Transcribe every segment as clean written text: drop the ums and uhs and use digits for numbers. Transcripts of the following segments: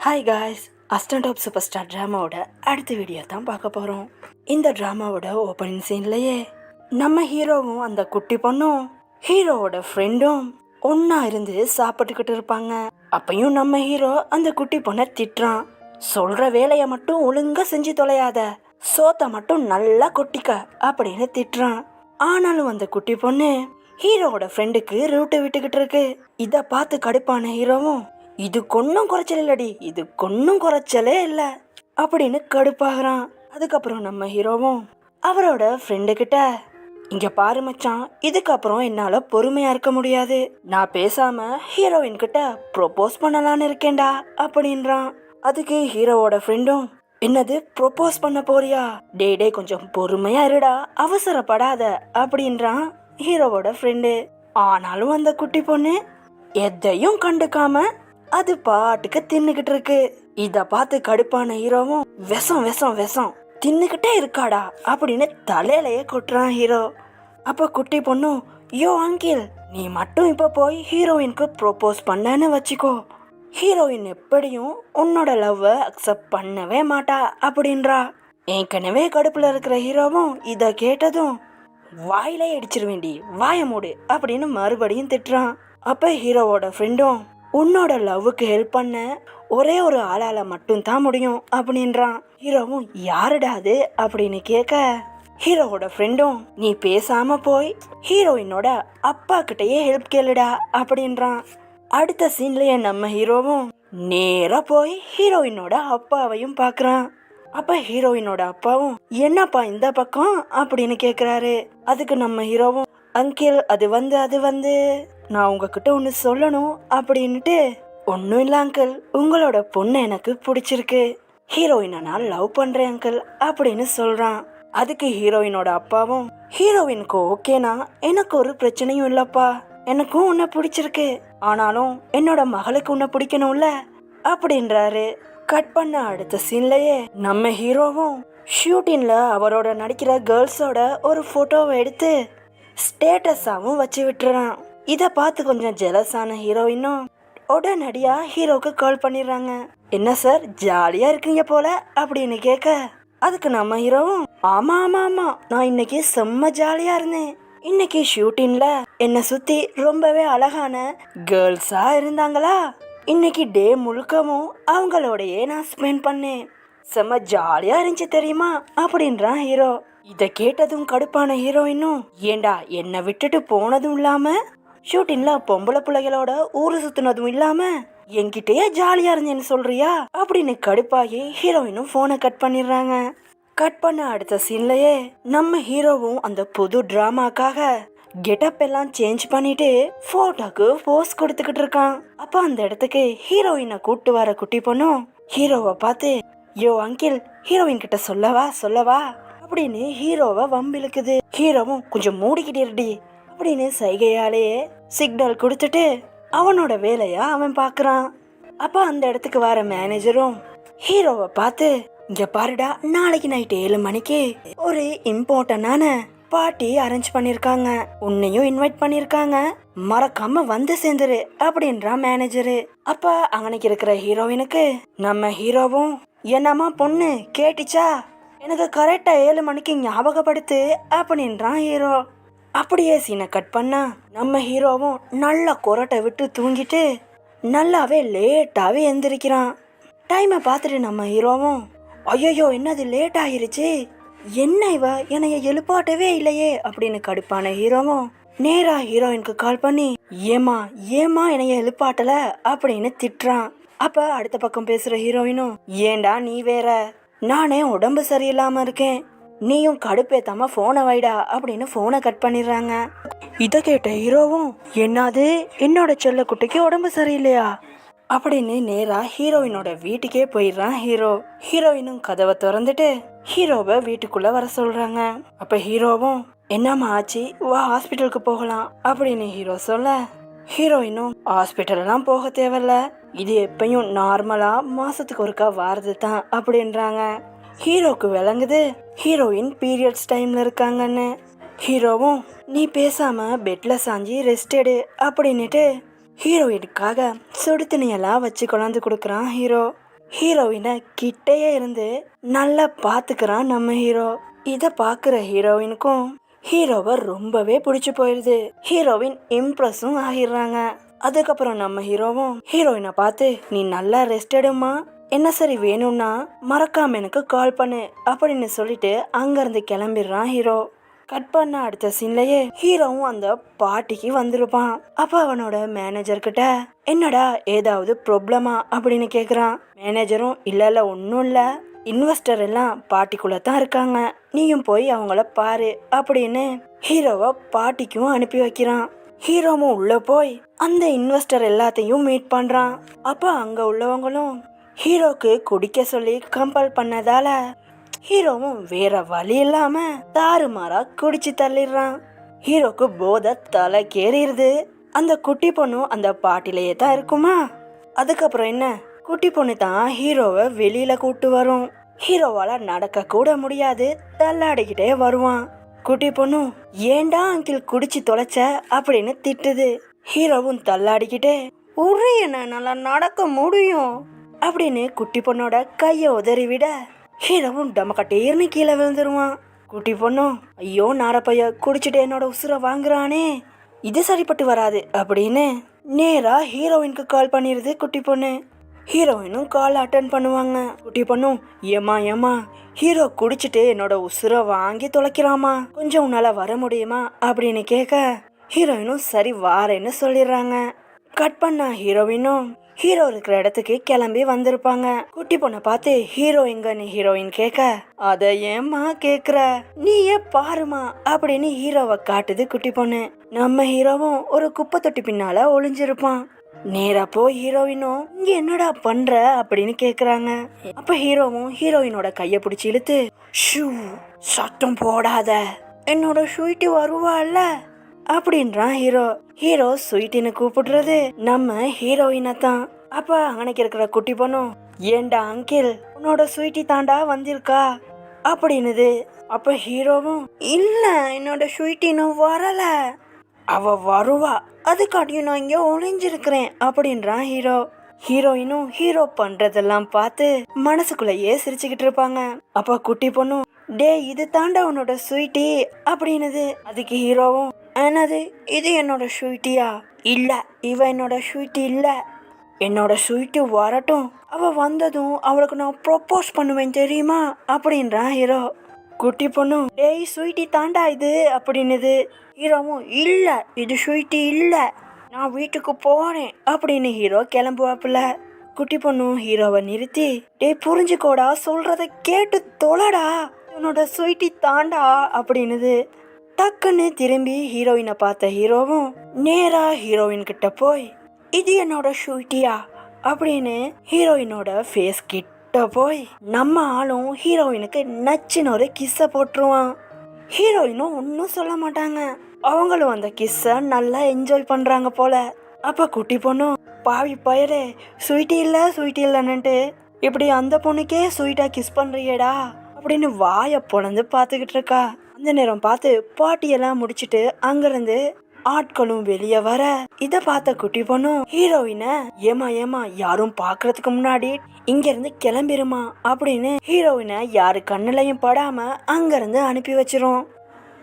Hi guys, அஸ்டன்ட் of super star ட்ராமாவோட அடுத்த வீடியோ தான் பார்க்க போகிறோம். இந்த ட்ராமாவோட ஓப்பனிங் சீன்லையே நம்ம ஹீரோவும் அந்த குட்டி பொண்ணும் ஹீரோவோட ஃப்ரெண்டும் ஒன்றா இருந்து சாப்பிட்டுக்கிட்டு இருப்பாங்க. அப்பையும் நம்ம ஹீரோ அந்த குட்டி பொண்ணை திட்டுறான். சொல்கிற வேலையை மட்டும் ஒழுங்காக செஞ்சு தொலையாத, சோத்தை மட்டும் நல்லா கொட்டிக்க அப்படின்னு திட்டுறான். ஆனாலும் அந்த குட்டி பொண்ணு ஹீரோவோட ஃப்ரெண்டுக்கு ரூட்டை விட்டுக்கிட்டு இருக்கு. இதை பார்த்து கடுப்பான ஹீரோவும் இது கொன்னும் குறைச்சல் இல்லடி, இது கொன்னும் குறைச்சலே இல்லை அப்படின்னு கடுப்பாகிறான். அதுக்கப்புறம் நம்ம ஹீரோவும் அவரோட ஃப்ரெண்டு கிட்ட இங்க பாரு மச்சான், இதுக்கப்புறம் என்னால பொறுமையா இருக்க முடியாது, நான் பேசாம ஹீரோயின் கிட்ட ப்ரொபோஸ் பண்ணலான்னு இருக்கேன்டா அப்படின்றான். அதுக்கு ஹீரோவோட ஃப்ரெண்டும் என்னது ப்ரொபோஸ் பண்ண போறியா, டே கொஞ்சம் பொறுமையா இருடா, அவசரப்படாத அப்படின்றான் ஹீரோவோட ஃப்ரெண்டு. ஆனாலும் அந்த குட்டி பொண்ணு எதையும் கண்டுக்காம அது பாட்டுக்கு தின்னுகிட்டு இருக்கு. இத பார்த்து கடுப்பான ஹீரோவும் விஷம் விஷம் விஷம் தின்னுகிட்டே இருக்காடா அப்படின்னு தலையிலேயே கொட்டுறான் ஹீரோ. அப்ப குட்டி பொண்ணும் யோ அங்கிள், நீ மட்டும் இப்ப போய் ஹீரோயினுக்கு ப்ரொபோஸ் பண்ணன்னு வச்சுக்கோ, ஹீரோயின் எப்படியும் உன்னோட லவ்வை அக்செப்ட் பண்ணவே மாட்டா அப்படின்றா. ஏற்கனவே கடுப்புல இருக்கிற ஹீரோவும் இத கேட்டதும் வாயிலே அடிச்சிருவேண்டி, வாய மூடு அப்படின்னு மறுபடியும் திட்டுறான். அப்ப ஹீரோவோட ஃப்ரெண்டும் உன்னோட லவ்வுக்கு ஹெல்ப் பண்ண ஒரே ஒரு ஆளால மட்டும் தான் முடியும் அப்படின்றான். ஹீரோவும் யாருடா அது அப்படின்னு கேட்க ஹீரோவோட ஃப்ரெண்டும் நீ பேசாம போய் ஹீரோயினோட அப்பா கிட்டயே ஹெல்ப் கேளுடா அப்படின்றான். அடுத்த சீன்லயே நம்ம ஹீரோவும் நேரா போய் ஹீரோயினோட அப்பாவையும் பாக்குறான். அப்ப ஹீரோயினோட அப்பாவும் என்னப்பா இந்த பக்கம் அப்படின்னு கேக்குறாரு. அதுக்கு நம்ம ஹீரோவும் அங்கிள் அது வந்து நான் உங்ககிட்ட ஒன்று சொல்லணும் அப்படின்ட்டு, ஒன்றும் இல்லை அங்கிள், உங்களோட பொண்ணு எனக்கு பிடிச்சிருக்கு, ஹீரோயினை நான் லவ் பண்ணுறேன் அங்கிள் அப்படின்னு சொல்கிறான். அதுக்கு ஹீரோயினோட அப்பாவும் ஹீரோயினுக்கு ஓகேனா எனக்கு ஒரு பிரச்சனையும் இல்லைப்பா, எனக்கும் உன்னை பிடிச்சிருக்கு, ஆனாலும் என்னோட மகளுக்கு உன்னை பிடிக்கணும்ல அப்படின்றாரு. கட் பண்ண அடுத்த சீன்லயே நம்ம ஹீரோவும் ஷூட்டிங்ல அவரோட நடிக்கிற கேர்ள்ஸோட ஒரு போட்டோவை எடுத்து ஸ்டேட்டஸாவும் வச்சு விட்டுறான். இதை பார்த்து கொஞ்சம் ஜெலஸான ஹீரோயினும் உடனடியா ஹீரோக்கு கால் பண்ணிடுறாங்க. என்ன சார் ஜாலியா இருக்கீங்க போல அப்படின்னு கேட்க அதுக்கு நம்ம ஹீரோவும் ஆமா ஆமா ஆமா நான் இன்னைக்கு செம்ம ஜாலியா இருந்தேன், இன்னைக்கு ஷூட்டிங்ல என்னை சுத்தி ரொம்பவே அழகான கேர்ள்ஸா இருந்தாங்களா, இன்னைக்கு டே முழுக்கவும் அவங்களோடயே நான் ஸ்பெண்ட் பண்ணேன், செம்ம ஜாலியா இருந்துச்சு தெரியுமா அப்படின்றான் ஹீரோ. இத கேட்டதும் கடுப்பான ஹீரோயினும் ஏண்டா என்னை விட்டுட்டு போனதும் இல்லாம ஷூட்டிங்ல பொம்பளை பிள்ளைகளோட ஊரு சுத்தினதும் இல்லாம என்கிட்டயே ஜாலியா இருந்தேன்னு சொல்றியா அப்படின்னு கடுப்பாகி ஹீரோயினும் போனை கட் பண்ணிடுறாங்க. கட் பண்ண அடுத்த சீன்லயே நம்ம ஹீரோவும் அந்த புது டிராமாக்காக கெட்டப் எல்லாம் சேஞ்ச் பண்ணிட்டு போட்டோக்கு போஸ் கொடுத்துக்கிட்டு இருக்கான். அப்ப அந்த இடத்துக்கு ஹீரோயினை கூட்டு வர குட்டி பொண்ணும் ஹீரோவை பார்த்து யோ அங்கிள், ஹீரோயின் கிட்ட சொல்லவா அப்படின்னு ஹீரோவை வம்பிழுக்குது. ஹீரோவும் கொஞ்சம் மூடிக்கிட்டே அப்படின்னு சைகையாலேயே சிக்னல் கொடுத்துட்டு அவனோட வேலையா அவன் பாக்குறான். அப்ப அந்த இடத்துக்கு வர மேனேஜரும் ஹீரோவை பார்த்து இங்க பாருடா, நாளைக்கு நைட் 7 மணிக்கு ஒரு இம்பார்ட்டன்டான பார்ட்டி அரேஞ்ச் பண்ணிருக்காங்க, உன்னையும் இன்வைட் பண்ணிருக்காங்க, மறக்காம வந்து சேர்ந்துரு அப்படின்றான் மேனேஜரு. அப்ப அங்கனைக்கு இருக்கிற ஹீரோயினுக்கு நம்ம ஹீரோவும் என்னம்மா பொண்ணு கேட்டுச்சா, எனக்கு கரெக்டா 7 மணிக்கு ஞாபகப்படுத்து அப்படின்றான் ஹீரோ. அப்படியே சீனை கட் பண்ணா நம்ம ஹீரோவும் நல்லா கொரட்டை விட்டு தூங்கிட்டு நல்லாவே லேட்டாவே எந்திரிக்கிறான். டைமை பார்த்துட்டு நம்ம ஹீரோவும் ஐயோ என்னது லேட் ஆயிருச்சு, என்ன இவ என்னைய எழுப்பாட்டவே இல்லையே அப்படின்னு கடுப்பான ஹீரோவும் நேரா ஹீரோயினுக்கு கால் பண்ணி ஏமா என்னைய எழுப்பாட்டல அப்படின்னு திட்டுறான். அப்ப அடுத்த பக்கம் பேசுற ஹீரோயினும் ஏண்டா நீ வேற, நானே உடம்பு சரியில்லாம இருக்கேன், நீயும் கடுப்பேத்தாம போனை வைடா அப்படின்னு போனை கட் பண்ணிடுறாங்க. இதை கேட்ட ஹீரோவும் என்னது என்னோட செல்ல குட்டிக்கு உடம்பு சரியில்லையா அப்படின்னு நேரா ஹீரோயினோட வீட்டுக்கே போயிடுறான் ஹீரோ. ஹீரோயினும் கதவை திறந்துட்டு ஹீரோவை வீட்டுக்குள்ள வர சொல்றாங்க. அப்ப ஹீரோவும் என்னம்மா ஆச்சு, வா ஹாஸ்பிட்டலுக்கு போகலாம் அப்படின்னு ஹீரோ சொல்ல ஹீரோயினும் ஹாஸ்பிட்டல்லாம் போக தேவையில்ல, இது எப்பயும் நார்மலா மாசத்துக்கு ஒருக்கா வாரது தான் அப்படின்றாங்க. ஹீரோக்கு விளங்குது ஹீரோயின் பீரியட்ஸ் டைம்ல இருக்காங்கன்னு. ஹீரோவும் நீ பேசாம பெட்ல சாஞ்சி ரெஸ்ட் எடு அப்படின்னுட்டு ஹீரோயினுக்காக சுடு தண்ணியெல்லாம் வச்சு கொண்டாந்து கொடுக்குறான் ஹீரோ. ஹீரோயினை கிட்டேயே இருந்து நல்லா பாத்துக்கிறான் நம்ம ஹீரோ. இத பாக்குற ஹீரோயினுக்கும் ஹீரோவை ரொம்பவே பிடிச்சு போயிருது. ஹீரோயின் இம்ப்ரெஸும் ஆகிடுறாங்க. அதுக்கப்புறம் நம்ம ஹீரோவும் ஹீரோயினை பார்த்து, நீ நல்லா ரெஸ்ட் எடுமா, என்ன சரி வேணும்னா மறக்காம எனக்கு கால் பண்ணு அப்படின்னு சொல்லிட்டு அங்கிருந்து கிளம்பிடுறான் ஹீரோ. கட் பண்ண அடுத்த சீன்லயே ஹீரோவும் அந்த பார்ட்டிக்கு வந்திருப்பான். அப்ப அவனோட மேனேஜர் கிட்ட, என்னடா ஏதாவது ப்ராப்ளமா அப்படின்னு கேக்குறான். மேனேஜரும், இல்ல ஒன்னும் இல்ல, இன்வெஸ்டர் எல்லாம் பார்ட்டிக்குள்ள தான் இருக்காங்க, நீயும் போய் அவங்கள பாரு அப்படின்னு ஹீரோவை பார்ட்டிக்கும் அனுப்பி வைக்கிறான். ஹீரோவும் உள்ள போய் அந்த இன்வெஸ்டர் எல்லாத்தையும் மீட் பண்றான். அப்ப அங்க உள்ளவங்களும் ஹீரோக்கு குடிக்க சொல்லி கம்பல் பண்ணதால ஹீரோவும் வேற வழி இல்லாம தாறுமாறா குடிச்சு தள்ளிடுறான். ஹீரோக்கு போதை தலை கேறிடுது. அந்த குட்டி பொண்ணும் அந்த பாட்டிலேயே தான் இருக்குமா. அதுக்கப்புறம் என்ன, குட்டி பொண்ணு தான் ஹீரோவை வெளியில கூட்டு வரும். ஹீரோவால நடக்க கூட முடியாது, தள்ளாடிக்கிட்டே வருவான். குட்டி பொண்ணும், ஏண்டா அங்கிள் குடிச்சு தொலைச்ச அப்படின்னு திட்டுது. ஹீரோவும் தள்ளாடிக்கிட்டே, உரு என்ன நல்லா நடக்க முடியும் அப்படின்னு குட்டி பொண்ணோட கைய உதறி விட ஹீரோவும் டமக்கட்டேர்னு கீழே விழுந்துருவான். குட்டி பொண்ணும், ஐயோ நாரப்பைய குடிச்சிட்டு என்னோட உசுர வாங்குறானே, இது சரிப்பட்டு வராது அப்படின்னு நேரா ஹீரோயினுக்கு கால் பண்ணிருது குட்டி பொண்ணு. ஹீரோயினும் கால் அட்டன் பண்ணுவாங்க. குட்டி பொண்ணும், ஏமா ஹீரோ குடிச்சிட்டு என்னோட உசுர வாங்கி தொலைக்கிறாமா, கொஞ்சம் உன்னால வர முடியுமா அப்படின்னு கேட்க ஹீரோயினும் சரி வாரேன்னு சொல்லிடுறாங்க. கட் பண்ணா ஹீரோயினும் ஹீரோ இருக்கிற இடத்துக்கு கிளம்பி வந்திருப்பாங்க. குட்டி பொண்ணை பார்த்து, ஹீரோ எங்கன்னு ஹீரோயின் கேட்க, அத ஏமா கேக்குற, நீயே பாருமா அப்படின்னு ஹீரோவை காட்டுது குட்டி பொண்ணு. நம்ம ஹீரோவும் ஒரு குப்பை தொட்டி பின்னால ஒளிஞ்சிருப்பான். நேரா போய் ஹீரோயினும், இங்க என்னடா பண்ற அப்படின்னு கேக்குறாங்க. அப்ப ஹீரோவும் ஹீரோயினோட கைய பிடிச்சி இழுத்து, ஷூ சத்தம் போடாத, என்னோட ஸ்வீட்டி வருவாள்ல அப்படின்றான் ஹீரோ. ஹீரோ ஸ்வீட்டின்னு கூப்பிடுறது நம்ம ஹீரோயினை தான். அப்ப அங்கனைக்கு இருக்கிற குட்டி பொண்ணும், ஏண்டா அங்கிள் உன்னோட ஸ்வீட்டி தாண்டா வந்திருக்கா அப்படின்னுது. அப்ப ஹீரோவும், இல்ல என்னோட ஸ்வீட்டி இன்னும் வரல, அவ வருவா, அதுக்காட்டியும் நான் இங்க ஒளிஞ்சிருக்கிறேன் அப்படின்றான் ஹீரோ. ஹீரோயினும் ஹீரோ பண்றதெல்லாம் பார்த்து மனசுக்குள்ளேயே சிரிச்சுக்கிட்டு இருப்பாங்க. அப்ப குட்டி பொண்ணும், டே இது தாண்டா உன்னோட ஸ்வீட்டி அப்படின்னுது. அதுக்கு ஹீரோவும், என்னது இது என்னோட ஸ்வீட்டியா, இல்ல இவ என்னோட ஸ்வீட்டி இல்ல, என்னோட ஸ்வீட்டி வரட்டும், அவ வந்ததும் அவளுக்கு நான் ப்ரொப்போஸ் பண்ணுவேன் தெரியுமா அப்படின்றான் ஹீரோ. குட்டி பொண்ணும், டேய் ஸ்வீட்டி தாண்டா இது அப்படின்னுது. ஹீரோவும், இல்ல இது ஸ்வீட்டி இல்ல, நான் வீட்டுக்கு போறேன் அப்படின்னு ஹீரோ கிளம்புவாப்புல. குட்டி பொண்ணும் ஹீரோவை நிறுத்தி, டேய் புரிஞ்சுக்கோடா, சொல்றத கேட்டு தொலைடா, உன்னோட ஸ்வீட்டி தாண்டா அப்படின்னுது. டக்குன்னு திரும்பி ஹீரோயினை பார்த்த ஹீரோவும் நேரா ஹீரோயின் கிட்ட போய், இது என்னோட ஸ்வீட்டியா அப்படின்னு ஹீரோயினோட ஃபேஸ் கிட்ட போய் நம்ம ஆளும் ஹீரோயினுக்கு நச்சுன்னு ஒரு கிஸ்ஸ போட்டுருவான். ஹீரோயினும் ஒன்னும் சொல்ல மாட்டாங்க, அவங்களும் அந்த கிஸ்ஸ நல்லா என்ஜாய் பண்றாங்க போல. அப்ப குட்டி பொண்ணும், பாவி பயலே ஸ்வீட்டி இல்லன்னுட்டு இப்படி அந்த பொண்ணுக்கே ஸ்வீட்டா கிஸ் பண்றியேடா அப்படின்னு வாய பொழந்து பாத்துக்கிட்டு இருக்கா. அந்த நேரம் பார்த்து பாட்டியெல்லாம் முடிச்சிட்டு அங்கிருந்து ஆட்களும் வெளியே வர இத பார்த்த குட்டி பொண்ணும் ஹீரோயினை, ஏமா யாரும் பாக்குறதுக்கு முன்னாடி இங்க இருந்து கிளம்பிருமா அப்படின்னு ஹீரோயினை யாரு கண்ணுலையும் படாம அங்கிருந்து அனுப்பி வச்சிரும்.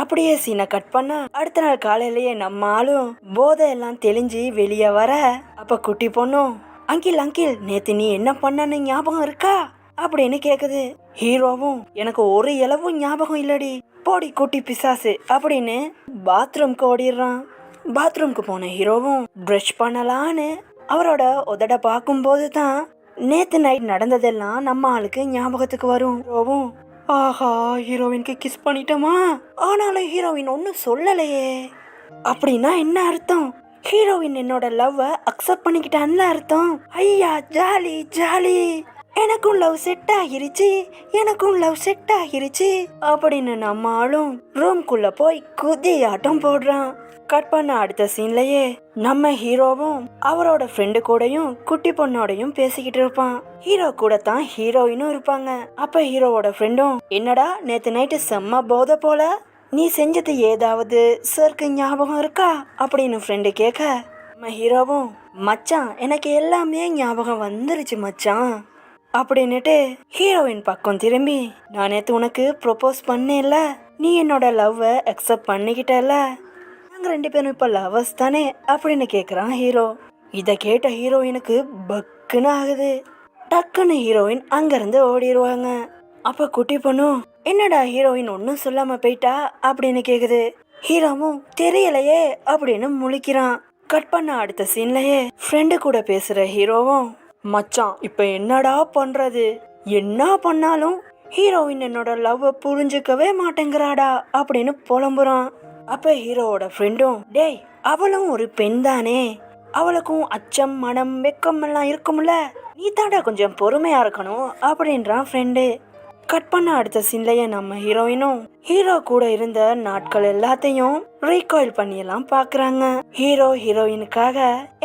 அப்படியே சீனை கட் பண்ணா அடுத்த நாள் காலையிலேயே நம்ம ஆளும் போதை எல்லாம் தெளிஞ்சு வெளியே வர, அப்ப குட்டி பொண்ணும், அங்கிள் நேத்து நீ என்ன பண்ணன்னு ஞாபகம் இருக்கா அப்படின்னு கேக்குது. ஹீரோவும், எனக்கு ஒரு இளவும் ஞாபகம் இல்லடி, போடி குட்டி பிசாசு அப்படின்னு பாத்ரூம்க்கு ஓடிடுறான். பாத்ரூம்க்கு போன ஹீரோவும் ப்ரஷ் பண்ணலான்னு அவரோட உதட பார்க்கும்போது தான் நேத்து நைட் நடந்ததெல்லாம் நம்ம ஆளுக்கு ஞாபகத்துக்கு வரும். ஹீரோவும், ஆஹா ஹீரோயினுக்கு கிஸ் பண்ணிட்டோமா, ஆனாலும் ஹீரோயின் ஒன்னும் சொல்லலையே, அப்படின்னா என்ன அர்த்தம், ஹீரோயின் என்னோட லவ்வை அக்செப்ட் பண்ணிக்கிட்டான்னு அர்த்தம். ஐயா ஜாலி ஜாலி, எனக்கும் லவ் செட் ஆகிருச்சு அப்படின்னு நம்ம ஆளும் ரூம்குள்ள போய் குதியாட்டம் போடுறான். கட் பண்ண அடுத்த சீன்லயே நம்ம ஹீரோவும் அவரோட ஃப்ரெண்டு கூடயும் குட்டி பொண்ணோடையும் பேசிக்கிட்டு இருப்பான். ஹீரோ கூட தான் ஹீரோயினும் இருப்பாங்க. அப்ப ஹீரோவோட ஃப்ரெண்டும், என்னடா நேத்து நைட்டு செம்ம போதை போல, நீ செஞ்சது ஏதாவது சருக்கு ஞாபகம் இருக்கா அப்படின்னு ஃப்ரெண்டு கேட்க, நம்ம ஹீரோவும், மச்சான் எனக்கு எல்லாமே ஞாபகம் வந்துருச்சு மச்சான் அப்படின்னுட்டு ஹீரோயின் பக்கம் திரும்பி, நான் நேத்து உனக்கு ப்ரொபோஸ் பண்ணேன்ல, நீ என்னோட லவ்வை அக்செப்ட் பண்ணிக்கிட்டல, நாங்க 2 பேரும் இப்ப லவர்ஸ் தானே அப்படின்னு கேக்குறான் ஹீரோ. இத கேட்ட ஹீரோயினுக்கு பக்குன்னு ஆகுது. டக்குன்னு ஹீரோயின் அங்கிருந்து ஓடிடுவாங்க. அப்ப குட்டி பொண்ணு, என்னடா ஹீரோயின் ஒன்னும் சொல்லாம போயிட்டா அப்படின்னு கேக்குது. ஹீரோவும் தெரியலையே அப்படின்னு முழிக்கிறான். கட் பண்ண அடுத்த சீன்லயே ஃப்ரெண்டு கூட பேசுற ஹீரோவும், மச்சான் இப்ப என்னடா பண்றது, என்ன பண்ணாலும் ஹீரோயின் என்னோட லவ் புரிஞ்சுக்கவே மாட்டேங்கிறாடா அப்படின்னு புலம்புறான். அப்ப ஹீரோவோட ஃப்ரெண்டும், டேய் அவளும் ஒரு பெண் தானே, அவளுக்கும் அச்சம் மனம் வெக்கம் எல்லாம் இருக்கும்ல, நீ தாண்டா கொஞ்சம் பொறுமையா இருக்கணும் அப்படின்றான் ஃப்ரெண்டு. கட் பண்ண அடுத்த சீன்லயே நம்ம ஹீரோயினும் ஹீரோ கூட இருந்த நாட்கள் எல்லாத்தையும் ரீகாயில் பண்ணி எல்லாம் பாக்குறாங்க. ஹீரோ ஹீரோயினுக்காக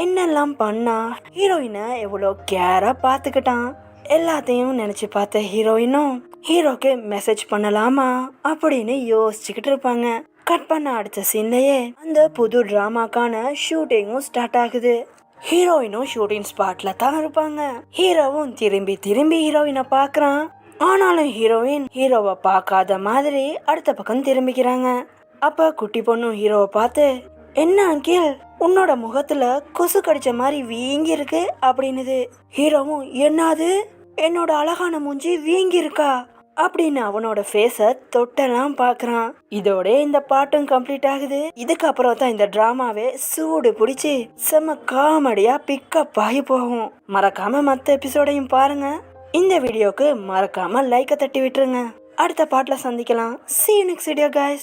என்னெல்லாம் பண்ணா, ஹீரோயினை எவ்வளோ கேரா பாத்துக்கிட்டான், எல்லாத்தையும் நினைச்சு பார்த்த ஹீரோயினும் ஹீரோக்கு மெசேஜ் பண்ணலாமா அப்படின்னு யோசிச்சுக்கிட்டு இருப்பாங்க. கட் பண்ண அடுத்த சீன்லயே அந்த புது டிராமாக்கான ஷூட்டிங்கும் ஸ்டார்ட் ஆகுது. ஹீரோயினும் ஷூட்டிங் ஸ்பாட்ல தான் இருப்பாங்க. ஹீரோவும் திரும்பி திரும்பி ஹீரோயினை பாக்குறான். ஆனாலும் ஹீரோயின் ஹீரோவை பார்க்காத மாதிரி அடுத்த பக்கம் திரும்பிக்கிறாங்க. அப்ப குட்டி பொண்ணு ஹீரோவை பார்த்து, என்ன அங்கிள் உன்னோட முகத்துல கொசு கடிச்ச மாதிரி வீங்கி இருக்கு அப்படின்னுது. ஹீரோவும், என்னது என்னோட அழகான மூஞ்சி வீங்கி இருக்கா அப்படின்னு அவனோட ஃபேஸ தொட்டெல்லாம் பாக்குறான். இதோட இந்த பாட்டும் கம்ப்ளீட் ஆகுது. இதுக்கப்புறம் தான் இந்த டிராமாவே சூடு பிடிச்சி செம்ம காமெடியா பிக்கப் ஆகி போகும். மறக்காம மற்ற எபிசோடையும் பாருங்க. இந்த வீடியோக்கு மறக்காம லைக்கை தட்டி விட்டுருங்க. அடுத்த பாட்டுல சந்திக்கலாம். See you next video guys.